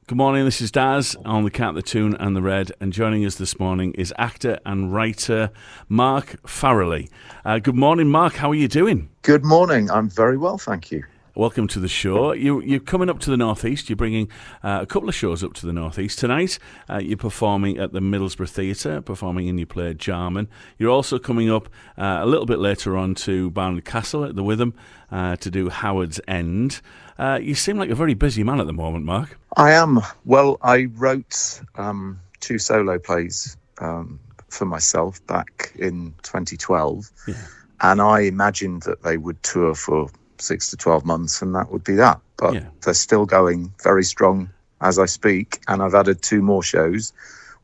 Good morning, this is Daz on The Cat, the Tune and the Red, and joining us this morning is actor and writer Mark Farrelly. Good morning, Mark, how are you doing? Good morning, I'm very well, thank you. Welcome to the show. You're coming up to the Northeast. You're bringing a couple of shows up to the Northeast. Tonight, you're performing at the Middlesbrough Theatre, performing in your play Jarman. You're also coming up a little bit later on to Barnard Castle at the Witham to do Howard's End. You seem like a very busy man at the moment, Mark. I am. Well, I wrote two solo plays for myself back in 2012, and I imagined that they would tour for 6 to 12 months, and that would be that. But they're still going very strong as I speak, and I've added two more shows,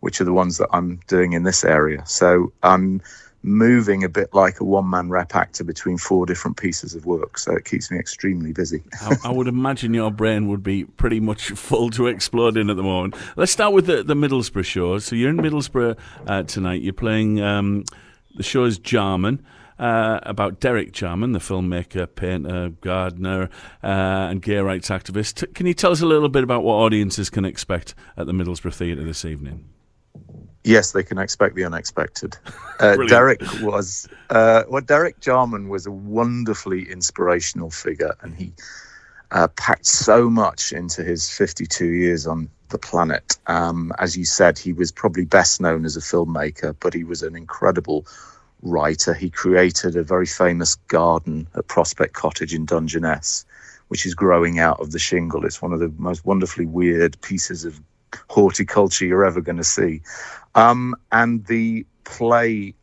which are the ones that I'm doing in this area. So I'm moving a bit like a one-man rep actor between 4 different pieces of work, so it keeps me extremely busy. I would imagine your brain would be pretty much full to exploding at the moment. Let's start with the Middlesbrough show. So you're in Middlesbrough tonight. You're playing the show is Jarman, about Derek Jarman, the filmmaker, painter, gardener, and gay rights activist. Can you tell us a little bit about what audiences can expect at the Middlesbrough Theatre this evening? Yes, they can expect the unexpected. Derek Jarman was a wonderfully inspirational figure, and he packed so much into his 52 years on the planet. As you said, he was probably best known as a filmmaker, but he was an incredible writer. He created a very famous garden at Prospect Cottage in Dungeness, which is growing out of the shingle. It's one of the most wonderfully weird pieces of horticulture you're ever going to see. And the play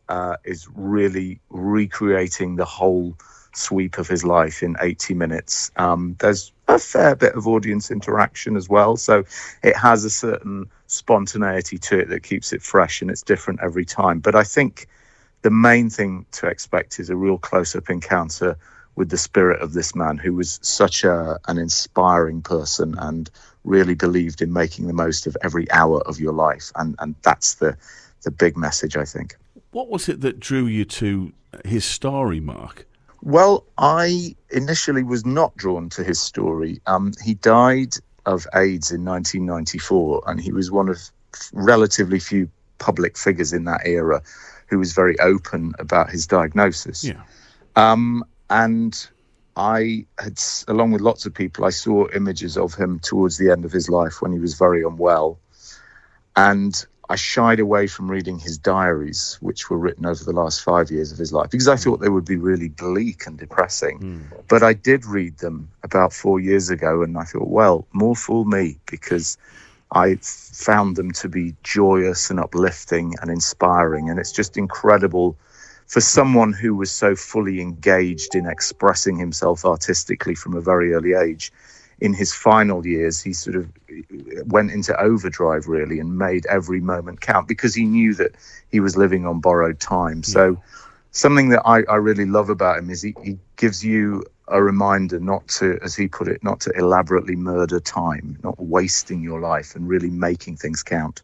is really recreating the whole sweep of his life in 80 minutes. There's a fair bit of audience interaction as well, so it has a certain spontaneity to it that keeps it fresh, and it's different every time. But I think the main thing to expect is a real close-up encounter with the spirit of this man, who was such an inspiring person and really believed in making the most of every hour of your life. And that's the big message, I think. What was it that drew you to his story, Mark? Well, I initially was not drawn to his story. He died of AIDS in 1994, and he was one of relatively few public figures in that era who was very open about his diagnosis. And I had, along with lots of people, I saw images of him towards the end of his life when he was very unwell. And I shied away from reading his diaries, which were written over the last 5 years of his life, because I thought they would be really bleak and depressing. But I did read them about 4 years ago, and I thought, well, more fool me, because I found them to be joyous and uplifting and inspiring. And it's just incredible for someone who was so fully engaged in expressing himself artistically from a very early age. In his final years, he sort of went into overdrive, really, and made every moment count, because he knew that he was living on borrowed time. So something that I really love about him is he gives you a reminder not to, as he put it, not to elaborately murder time, not wasting your life, and really making things count.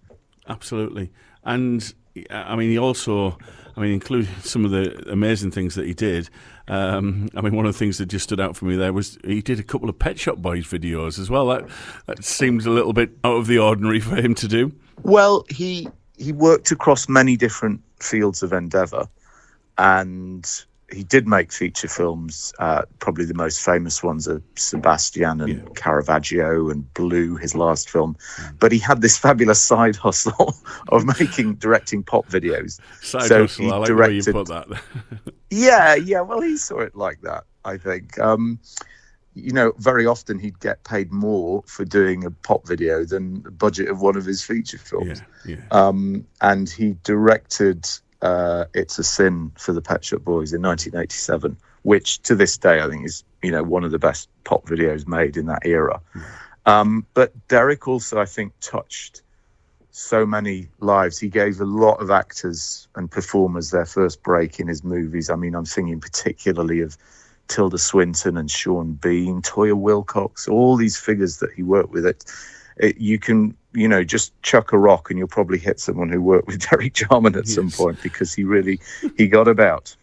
Absolutely. And I mean, he also, including some of the amazing things that he did. One of the things that just stood out for me there was he did a couple of Pet Shop Boys videos as well. That seems a little bit out of the ordinary for him to do. Well, he worked across many different fields of endeavour, and he did make feature films. Probably the most famous ones are Sebastian and Caravaggio and Blue, his last film. But he had this fabulous side hustle of directing pop videos. Side hustle, I like the way you put that. Yeah, well, he saw it like that, I think. Very often he'd get paid more for doing a pop video than the budget of one of his feature films. And he directed It's a Sin for the Pet Shop Boys in 1987, which to this day I think is one of the best pop videos made in that era. But Derek also, I think, touched so many lives. He gave a lot of actors and performers their first break in his movies. I'm thinking particularly of Tilda Swinton and Sean Bean, Toya Wilcox, all these figures that he worked with. You can just chuck a rock and you'll probably hit someone who worked with Derek Jarman at some point, because he got about.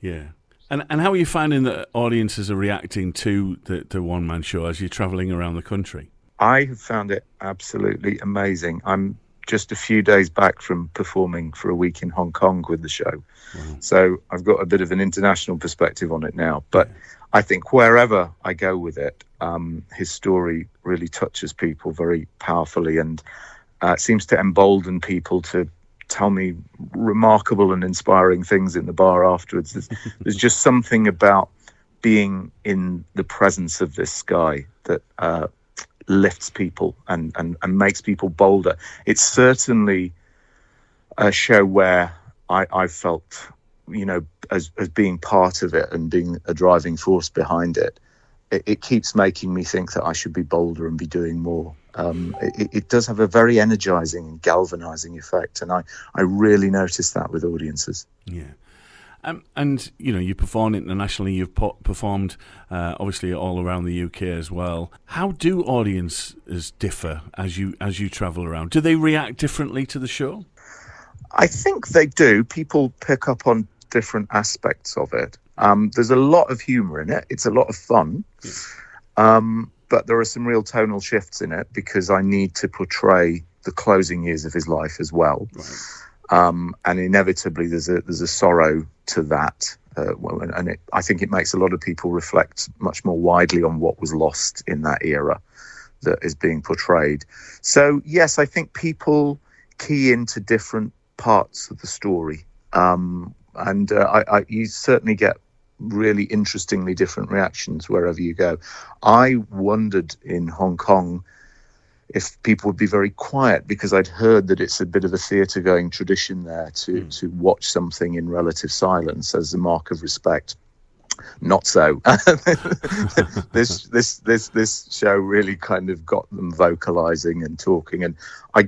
Yeah. And how are you finding that audiences are reacting to the one-man show as you're travelling around the country? I have found it absolutely amazing. I'm just a few days back from performing for a week in Hong Kong with the show. Wow. So I've got a bit of an international perspective on it now. But I think wherever I go with it, his story really touches people very powerfully, and seems to embolden people to tell me remarkable and inspiring things in the bar afterwards. There's just something about being in the presence of this guy that lifts people and makes people bolder. It's certainly a show where I felt, you know, as being part of it and being a driving force behind it, it keeps making me think that I should be bolder and be doing more. It does have a very energizing and galvanizing effect, and I really noticed that with audiences. Yeah. And you know, you perform internationally. You've performed obviously all around the UK as well. How do audiences differ as you travel around? Do they react differently to the show? I think they do. People pick up on different aspects of it. There's a lot of humour in it. It's a lot of fun. But there are some real tonal shifts in it because I need to portray the closing years of his life as well. Right. And inevitably there's a sorrow to that. And I think it makes a lot of people reflect much more widely on what was lost in that era that is being portrayed. So, yes, I think people key into different parts of the story. You certainly get really interestingly different reactions wherever you go. I wondered in Hong Kong if people would be very quiet, because I'd heard that it's a bit of a theatre going tradition there to watch something in relative silence as a mark of respect. Not so. This show really kind of got them vocalizing and talking, and I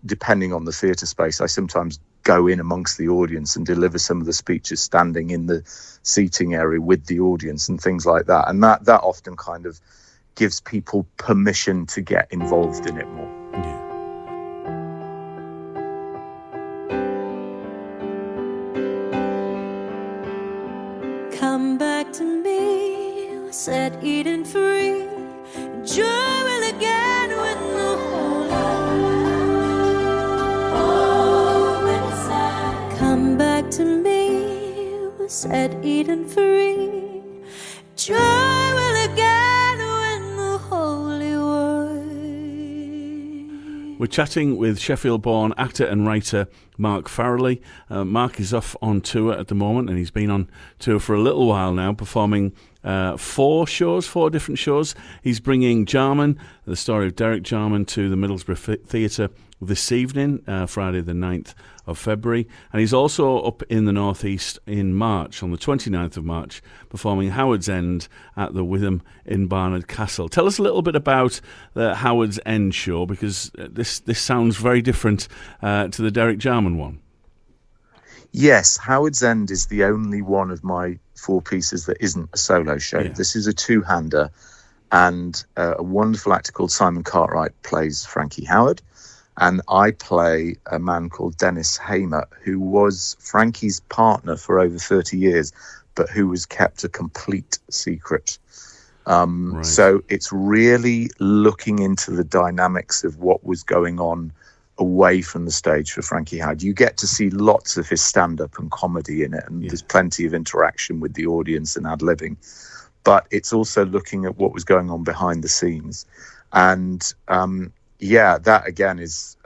depending on the theatre space, I sometimes go in amongst the audience and deliver some of the speeches standing in the seating area with the audience and things like that. And that often kind of gives people permission to get involved in it more. Yeah. Come back to me, set Eden free. Joy will again win the whole life. Come back to me, set Eden free. Joy will again win the holy word. We're chatting with Sheffield-born actor and writer Mark Farrelly. Mark is off on tour at the moment, and he's been on tour for a little while now, performing 4 different shows. He's bringing Jarman, the story of Derek Jarman, to the Middlesbrough Theatre this evening, Friday the 9th of February. And he's also up in the Northeast in March, on the 29th of March, performing Howard's End at the Witham in Barnard Castle. Tell us a little bit about the Howard's End show, because this sounds very different to the Derek Jarman one. Yes, Howard's End is the only one of my 4 pieces that isn't a solo show. Yeah. This is a 2-hander, and a wonderful actor called Simon Cartwright plays Frankie Howard, and I play a man called Dennis Hamer, who was Frankie's partner for over 30 years, but who was kept a complete secret. Right. So it's really looking into the dynamics of what was going on away from the stage for Frankie Howard. You get to see lots of his stand-up and comedy in it, and there's plenty of interaction with the audience and ad-libbing. But it's also looking at what was going on behind the scenes. And that again is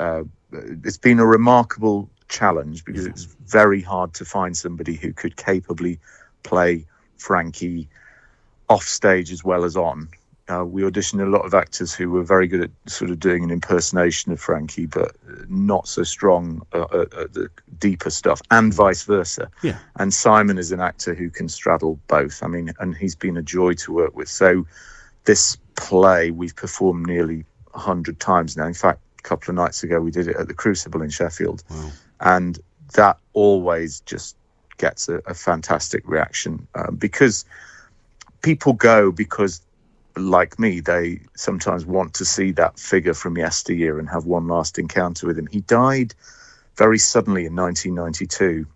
it's been a remarkable challenge, because it's very hard to find somebody who could capably play Frankie off stage as well as on. We auditioned a lot of actors who were very good at sort of doing an impersonation of Frankie, but not so strong at the deeper stuff, and vice versa. Yeah. And Simon is an actor who can straddle both. I mean, and he's been a joy to work with. So this play we've performed nearly 100 times now. In fact, a couple of nights ago we did it at the Crucible in Sheffield. Wow. And that always just gets a fantastic reaction, because people go because, like me, they sometimes want to see that figure from yesteryear and have one last encounter with him. He died very suddenly in 1992,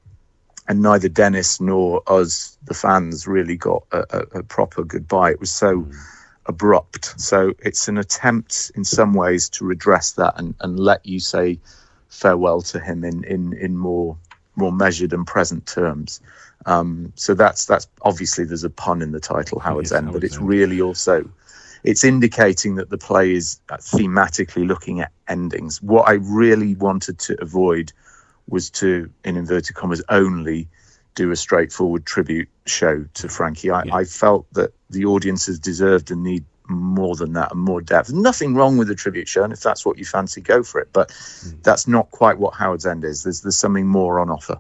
and neither Dennis nor us, the fans, really got a proper goodbye. It was so abrupt. So it's an attempt in some ways to redress that and let you say farewell to him in more measured and present terms. So that's obviously, there's a pun in the title, Howard's End, but it's really also, it's indicating that the play is thematically looking at endings. What I really wanted to avoid was to, in inverted commas, only do a straightforward tribute show to Frankie. I felt that the audiences deserved and need more than that and more depth. There's nothing wrong with a tribute show, and if that's what you fancy, go for it. But that's not quite what Howard's End is. There's something more on offer.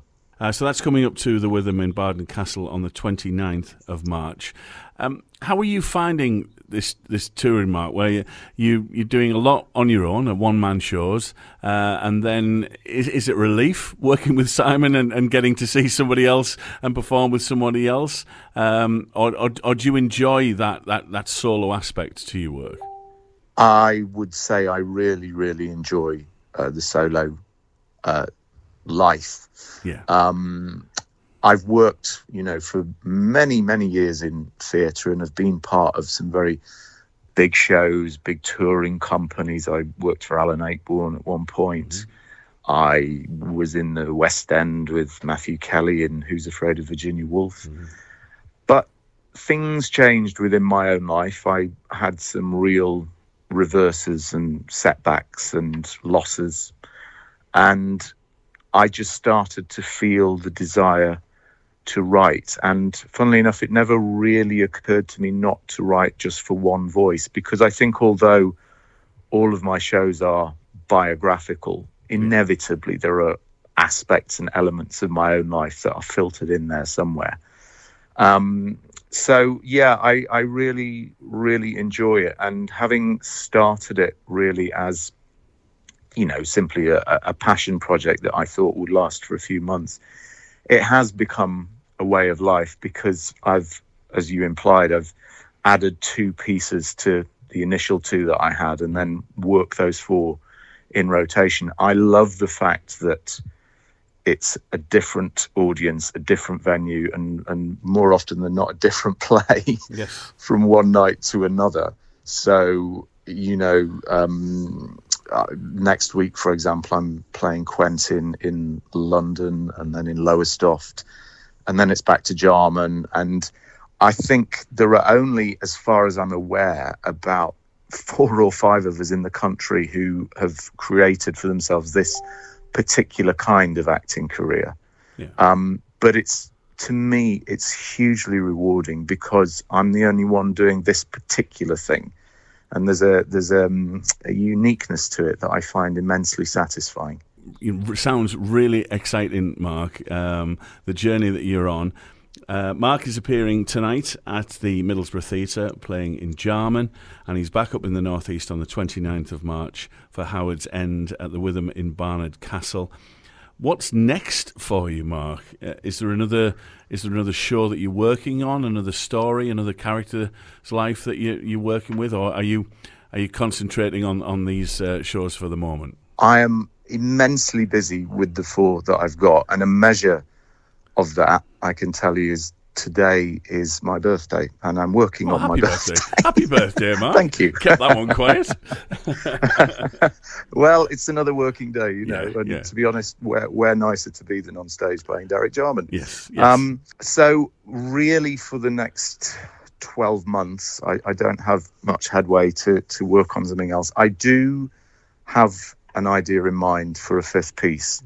So that's coming up to the Witham in Barden Castle on the 29th of March. How are you finding this touring, Mark, where you're doing a lot on your own at one-man shows, and then is it relief working with Simon and getting to see somebody else and perform with somebody else, or do you enjoy that solo aspect to your work? I would say I really, really enjoy the solo life. Yeah. I've worked, for many, many years in theatre and have been part of some very big shows, big touring companies. I worked for Alan Ayckbourn at one point. I was in the West End with Matthew Kelly in Who's Afraid of Virginia Woolf. But things changed within my own life. I had some real reverses and setbacks and losses. And I just started to feel the desire to write. And funnily enough, it never really occurred to me not to write just for one voice, because I think although all of my shows are biographical, inevitably there are aspects and elements of my own life that are filtered in there somewhere. So yeah, I really, really enjoy it. And having started it really as, simply a passion project that I thought would last for a few months, it has become a way of life, because I've, as you implied, I've added 2 pieces to the initial 2 that I had and then work those 4 in rotation. I love the fact that it's a different audience, a different venue, and more often than not, a different play from one night to another. So, next week, for example, I'm playing Quentin in London and then in Lowestoft, and then it's back to Jarman. And I think there are only, as far as I'm aware, about 4 or 5 of us in the country who have created for themselves this particular kind of acting career. But to me, it's hugely rewarding because I'm the only one doing this particular thing. And there's a uniqueness to it that I find immensely satisfying. It sounds really exciting, Mark, the journey that you're on. Mark is appearing tonight at the Middlesbrough Theatre, playing in Jarman, and he's back up in the North East on the 29th of March for Howard's End at the Witham in Barnard Castle. What's next for you, Mark? Is there another show that you're working on, another story, another character's life that you're working with, or are you concentrating on these shows for the moment? I am immensely busy with the 4 that I've got, and a measure of that I can tell you is today is my birthday, and I'm working on my birthday. Happy birthday, Mark. Thank you. Kept that one quiet. Well, it's another working day, and to be honest, where nicer to be than on stage playing Derek Jarman. Yes. So really for the next 12 months, I don't have much headway to work on something else. I do have an idea in mind for a 5th piece,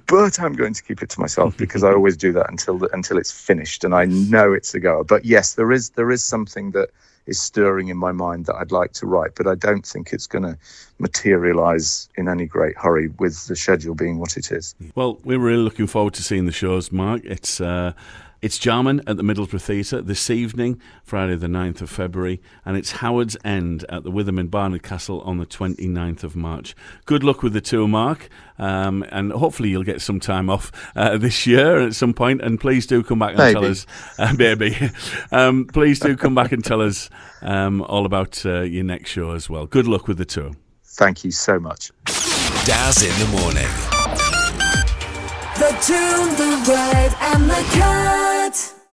but I'm going to keep it to myself because I always do that until it's finished and I know it's a goer. But yes, there is something that is stirring in my mind that I'd like to write, but I don't think it's going to materialise in any great hurry with the schedule being what it is. Well, we're really looking forward to seeing the shows, Mark. It's Jarman at the Middlesbrough Theatre this evening, Friday the 9th of February, and it's Howard's End at the Witham in Barnard Castle on the 29th of March. Good luck with the tour, Mark, and hopefully you'll get some time off this year at some point, and please do come back and tell us, please do come back and tell us all about your next show as well. Good luck with the tour. Thank you so much. Daz in the morning. The tune, the ride, and the car.